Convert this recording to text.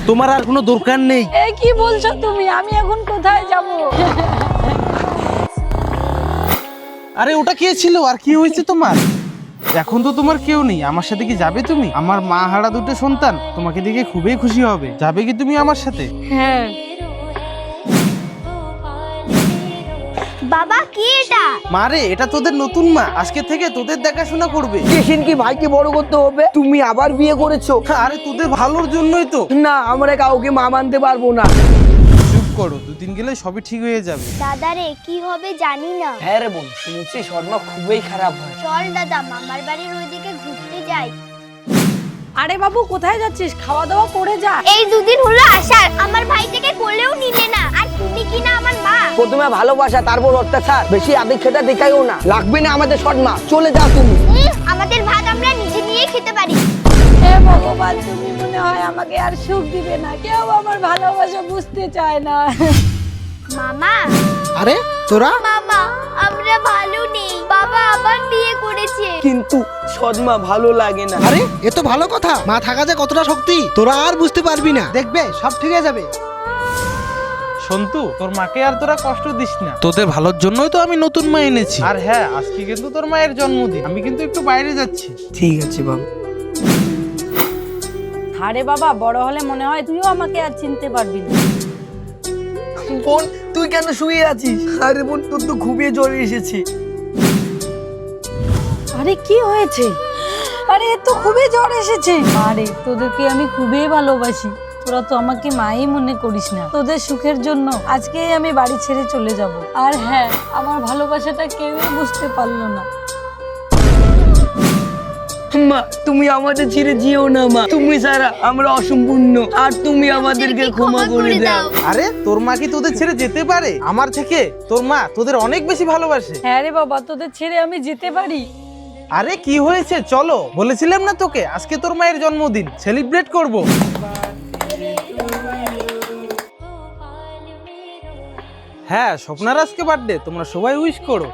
তোমার আর কোনো দরকার নেই। এ কি বলছো তুমি? আমি এখন কোথায় যাব? আরে ওটা কে ছিল আর কি হয়েছে তোমার? এখন তো তোমার কেউ নেই, আমার সাথে কি যাবে তুমি? আমার মা হারা দুটো সন্তান তোমাকে দেখে খুবই খুশি হবে। যাবে কি তুমি আমার সাথে? হ্যাঁ। বাবা কি এটা? মারে, এটা তোদের নতুন মা, আজকে থেকে তোদের দেখাশোনা করবে। কিসিন কি ভাইকে বড় করতে হবে? তুমি আবার বিয়ে করেছো? আরে তোদের ভালোর জন্যই তো। না, আমরা কাউকে মা মানতে পারবো না। চুপ করো, দুদিন গেলে সবই ঠিক হয়ে যাবে। দাদা রে কি হবে জানি না। হ্যাঁ রে বোন, শুনছি শর্মা খুবই খারাপ হয়। চল দাদা মামার বাড়ির ওইদিকে ঘুরতে যাই। আরে বাবু কোথায় যাচ্ছিস? খাওয়া দাওয়া করে যা। এই দুদিন হলো আসার, আমার ভাই থেকে কোলেও নিলে না। আর তুমি কি না আমার মা? প্রথমে ভালোবাসা, তারপর অত্যাচার। বেশি আদিক খেতে দেখাইও না, লাগবে না আমাদের শর্মা। চলে যাও তুমি। আমাদের ভাত আমরা নিজে নিয়ে খেতে পারি। হে ভগবান, তুমি মনে হয় আমাকে আর সুখ দিবে না। কেউ আমার ভালোবাসা বুঝতে চায় না। মামা, আরে তোরা মামা আমরা ভালো নেই। বাবা আবার বিয়ে করেছে। কিন্তু শর্মা ভালো লাগে না। আরে এ তো ভালো কথা, মা থাকা যে কতটা শক্তি তোরা আর বুঝতে পারবি না, দেখবে সব ঠিক হয়ে যাবে। সন্তু, তোর মাকে আর তোরা কষ্ট দিস না, তোদের ভালোর জন্যই তো আমি নতুন মা এনেছি। আর হ্যাঁ, আজকে কিন্তু তোর মায়ের জন্মদিন, আমি কিন্তু একটু বাইরে যাচ্ছি। ঠিক আছে বাবা। আরে বাবা, বড় হলে মনে হয় তুইও আমাকে আর চিনতে পারবি না। বোন, তুই কেন শুয়ে আছিস? আরে বোন, তোর তো খুবই জ্বর এসেছে। আরে কি হয়েছে? আরে এ তো খুবই জ্বর এসেছে। আরে তোদেরকে আমি খুবই ভালোবাসি, তোরা তো আমাকে মাই মনে করিস না। তোদের সুখের জন্য আজকেই আমি বাড়ি ছেড়ে চলে যাব। আর হ্যাঁ, আমার ভালোবাসাটা কেউই বুঝতে পারলো না। মা, তুমি আমাদের ছেড়ে যেও না মা। তুমি ছাড়া আমরা অসম্পূর্ণ, আর তুমি আমাদেরকে ক্ষমা করে দাও। আরে তোর মা কি তোদের ছেড়ে যেতে পারে? আমার থেকে তোর মা তোদের অনেক বেশি ভালোবাসে। হ্যাঁ রে বাবা, তোদের ছেড়ে আমি যেতে পারি? আরে কি হয়েছে, চলো। বলেছিলাম না তোকে, আজকে তোর মায়ের জন্মদিন, সেলিব্রেট করব। হ্যাঁ, স্বপ্নার আজকে বার্থডে, তোমরা সবাই উইশ করো।